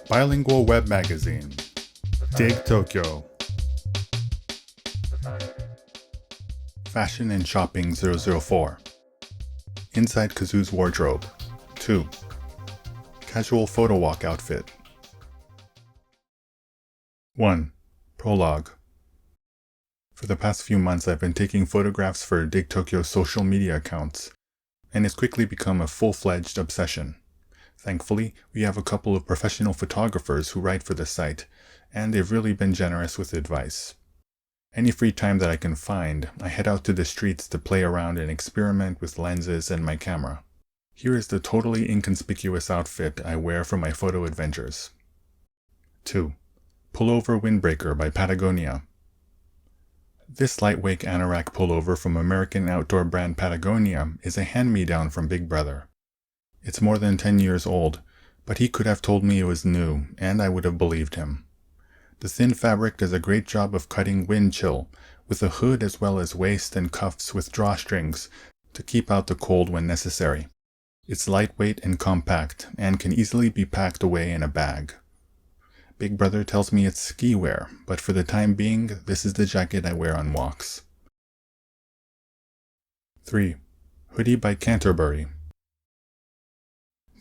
Bilingual web magazine. Dig Tokyo. Fashion and Shopping 004. Inside KAZOO's Wardrobe. 2. Casual Photo Walk Outfit. 1. Prologue. For the past few months I've been taking photographs for Dig Tokyo's social media accounts, and it's quickly become a full-fledged obsession. Thankfully, we have a couple of professional photographers who write for the site, and they've really been generous with advice. Any free time that I can find, I head out to the streets to play around and experiment with lenses and my camera. Here is the totally inconspicuous outfit I wear for my photo adventures. 2. Pullover Windbreaker by Patagonia. This lightweight anorak pullover from American outdoor brand Patagonia is a hand-me-down from Big Brother. It's more than 10 years old, but he could have told me it was new, and I would have believed him. The thin fabric does a great job of cutting wind chill, with a hood as well as waist and cuffs with drawstrings to keep out the cold when necessary. It's lightweight and compact, and can easily be packed away in a bag. Big Brother tells me it's ski wear, but for the time being, this is the jacket I wear on walks. 3. Hoodie by Canterbury.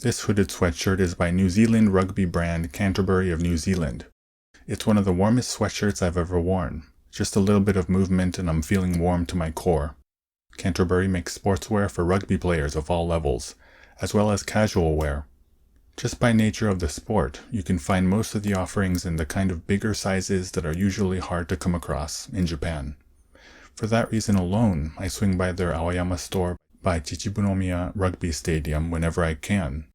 This hooded sweatshirt is by New Zealand rugby brand Canterbury of New Zealand. It's one of the warmest sweatshirts I've ever worn. Just a little bit of movement and I'm feeling warm to my core. Canterbury makes sportswear for rugby players of all levels, as well as casual wear. Just by nature of the sport, you can find most of the offerings in the kind of bigger sizes that are usually hard to come across in Japan. For that reason alone, I swing by their Aoyama store by Chichibunomiya Rugby Stadium whenever I can.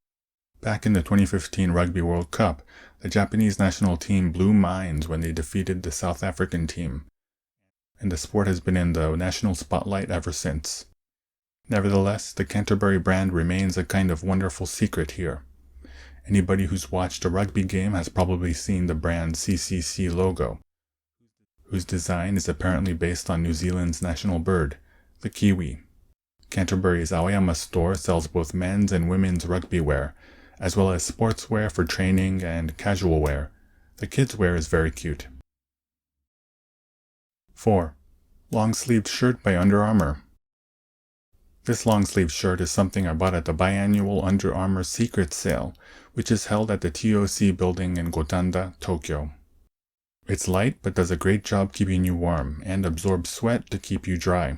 Back in the 2015 Rugby World Cup, the Japanese national team blew minds when they defeated the South African team, and the sport has been in the national spotlight ever since. Nevertheless, the Canterbury brand remains a kind of wonderful secret here. Anybody who's watched a rugby game has probably seen the brand's CCC logo, whose design is apparently based on New Zealand's national bird, the kiwi. Canterbury's Aoyama store sells both men's and women's rugby wear, as well as sportswear for training and casual wear. The kids' wear is very cute. 4. Long-sleeved shirt by Under Armour. This long-sleeved shirt is something I bought at the biannual Under Armour Secret Sale, which is held at the TOC building in Gotanda, Tokyo. It's light but does a great job keeping you warm and absorbs sweat to keep you dry.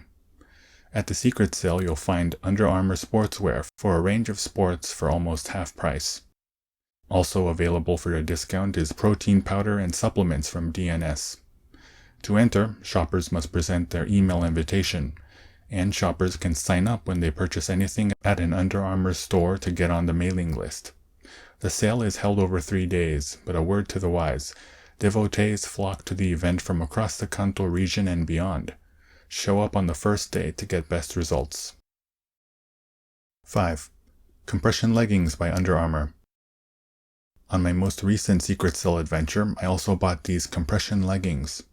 At the Secret Sale, you'll find Under Armour sportswear for a range of sports for almost half price. Also available for a discount is protein powder and supplements from DNS. To enter, shoppers must present their email invitation, and shoppers can sign up when they purchase anything at an Under Armour store to get on the mailing list. The sale is held over 3 days, but a word to the wise, devotees flock to the event from across the Kanto region and beyond. Show up on the first day to get best results. 5. Compression leggings by Under Armour. On my most recent Secret Sale adventure, I also bought these compression leggings.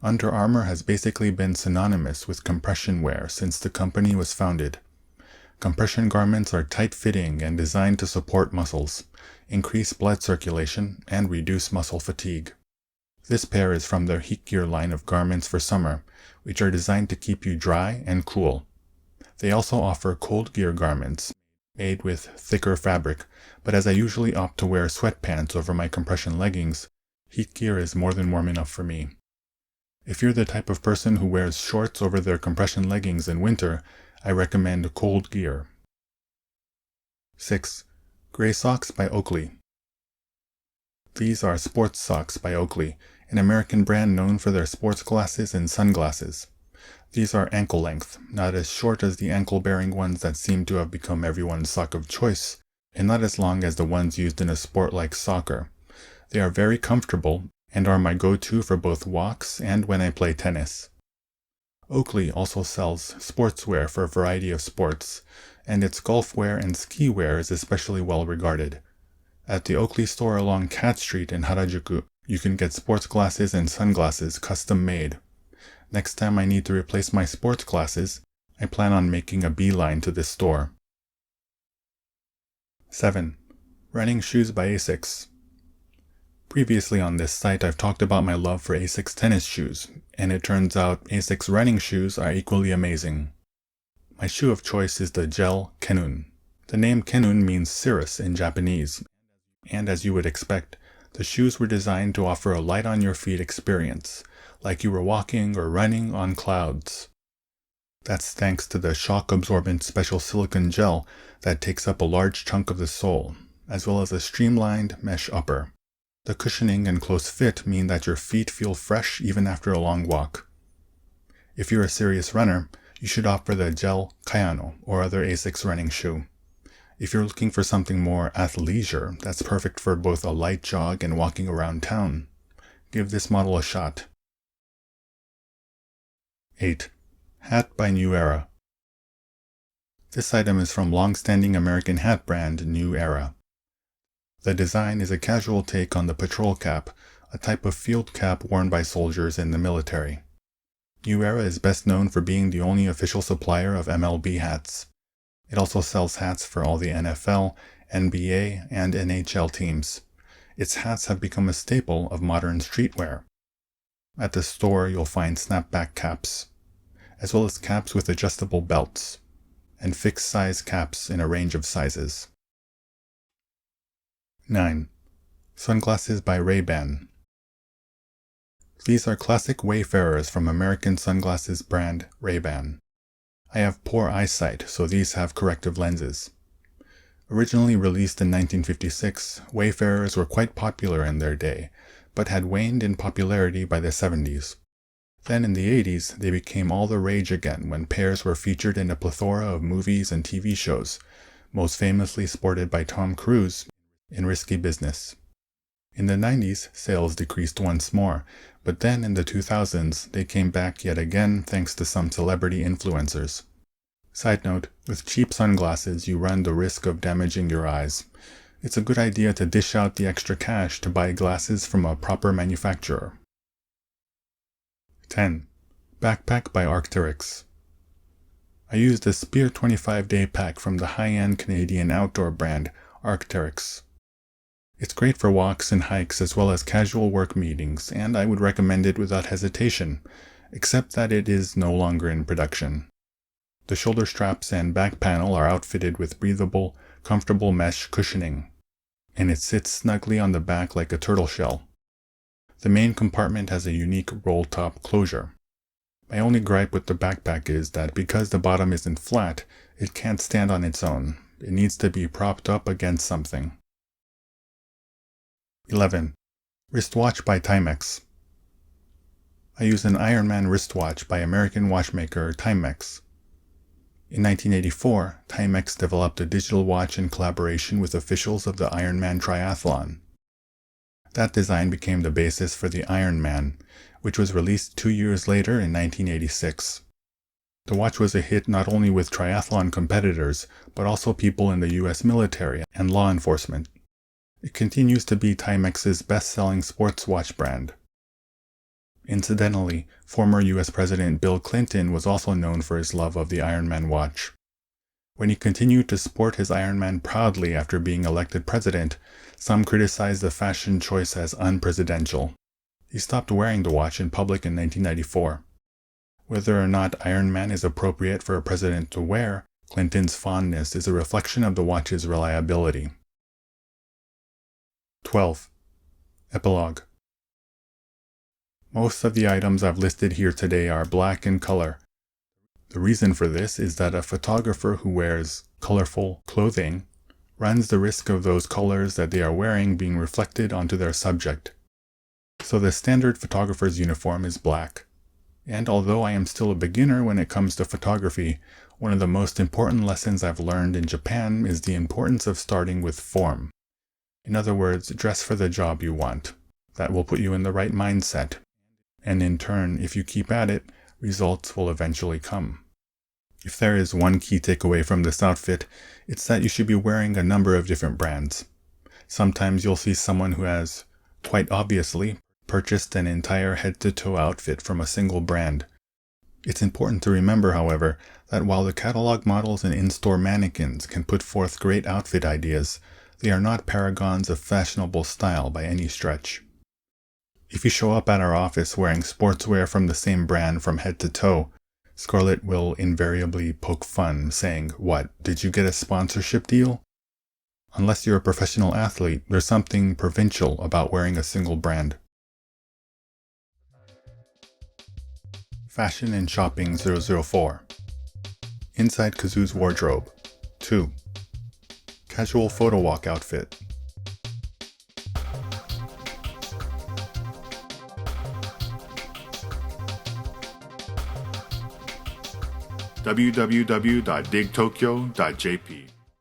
Under Armour has basically been synonymous with compression wear since the company was founded. Compression garments are tight-fitting and designed to support muscles, increase blood circulation, and reduce muscle fatigue. This pair is from their Heat Gear line of garments for summer, which are designed to keep you dry and cool. They also offer Cold Gear garments, made with thicker fabric, but as I usually opt to wear sweatpants over my compression leggings, Heat Gear is more than warm enough for me. If you're the type of person who wears shorts over their compression leggings in winter, I recommend Cold Gear. 6. Gray Socks by Oakley. These are sports socks by Oakley, an American brand known for their sports glasses and sunglasses. These are ankle length, not as short as the ankle-bearing ones that seem to have become everyone's sock of choice, and not as long as the ones used in a sport like soccer. They are very comfortable and are my go-to for both walks and when I play tennis. Oakley also sells sportswear for a variety of sports, and its golf wear and ski wear is especially well regarded. At the Oakley store along Cat Street in Harajuku, you can get sports glasses and sunglasses custom made. Next time I need to replace my sports glasses, I plan on making a beeline to this store. 7. Running shoes by Asics. Previously on this site, I've talked about my love for Asics tennis shoes, and it turns out Asics running shoes are equally amazing. My shoe of choice is the gel Kenun. The name Kenun means cirrus in Japanese, and as you would expect, the shoes were designed to offer a light-on-your-feet experience, like you were walking or running on clouds. That's thanks to the shock-absorbent special silicone gel that takes up a large chunk of the sole, as well as a streamlined mesh upper. The cushioning and close fit mean that your feet feel fresh even after a long walk. If you're a serious runner, you should opt for the gel Kayano or other Asics running shoe. If you're looking for something more athleisure that's perfect for both a light jog and walking around town, give this model a shot. 8. Hat by New Era. This item is from long-standing American hat brand New Era. The design is a casual take on the patrol cap, a type of field cap worn by soldiers in the military. New Era is best known for being the only official supplier of MLB hats. It also sells hats for all the NFL, NBA, and NHL teams. Its hats have become a staple of modern streetwear. At the store, you'll find snapback caps, as well as caps with adjustable belts, and fixed-size caps in a range of sizes. 9. Sunglasses by Ray-Ban. These are classic wayfarers from American sunglasses brand Ray-Ban. I have poor eyesight, so these have corrective lenses. Originally released in 1956, wayfarers were quite popular in their day, but had waned in popularity by the 70s. Then in the 80s, they became all the rage again when pairs were featured in a plethora of movies and TV shows, most famously sported by Tom Cruise in Risky Business. In the 90s, sales decreased once more, but then in the 2000s, they came back yet again thanks to some celebrity influencers. Side note, with cheap sunglasses, you run the risk of damaging your eyes. It's a good idea to dish out the extra cash to buy glasses from a proper manufacturer. 10. Backpack by Arc'teryx. I used a Spear 25-day pack from the high-end Canadian outdoor brand Arc'teryx. It's great for walks and hikes as well as casual work meetings, and I would recommend it without hesitation, except that it is no longer in production. The shoulder straps and back panel are outfitted with breathable, comfortable mesh cushioning, and it sits snugly on the back like a turtle shell. The main compartment has a unique roll-top closure. My only gripe with the backpack is that because the bottom isn't flat, it can't stand on its own. It needs to be propped up against something. 11. Wristwatch by Timex. I use an Ironman wristwatch by American watchmaker Timex. In 1984, Timex developed a digital watch in collaboration with officials of the Ironman triathlon. That design became the basis for the Ironman, which was released 2 years later in 1986. The watch was a hit not only with triathlon competitors, but also people in the US military and law enforcement. It continues to be Timex's best-selling sports watch brand. Incidentally, former US President Bill Clinton was also known for his love of the Ironman watch. When he continued to sport his Ironman proudly after being elected president, some criticized the fashion choice as unpresidential. He stopped wearing the watch in public in 1994. Whether or not Ironman is appropriate for a president to wear, Clinton's fondness is a reflection of the watch's reliability. 12. Epilogue. Most of the items I've listed here today are black in color. The reason for this is that a photographer who wears colorful clothing runs the risk of those colors that they are wearing being reflected onto their subject. So the standard photographer's uniform is black. And although I am still a beginner when it comes to photography, one of the most important lessons I've learned in Japan is the importance of starting with form. In other words, dress for the job you want. That will put you in the right mindset. And in turn, if you keep at it, results will eventually come. If there is one key takeaway from this outfit, it's that you should be wearing a number of different brands. Sometimes you'll see someone who has, quite obviously, purchased an entire head-to-toe outfit from a single brand. It's important to remember, however, that while the catalog models and in-store mannequins can put forth great outfit ideas, They are not paragons of fashionable style by any stretch. If you show up at our office wearing sportswear from the same brand from head to toe, Scarlett will invariably poke fun, saying, "What, did you get a sponsorship deal?" Unless you're a professional athlete, there's something provincial about wearing a single brand. Fashion and Shopping 004. Inside KAZOO's wardrobe. 2. Casual photo walk outfit. www.digtokyo.jp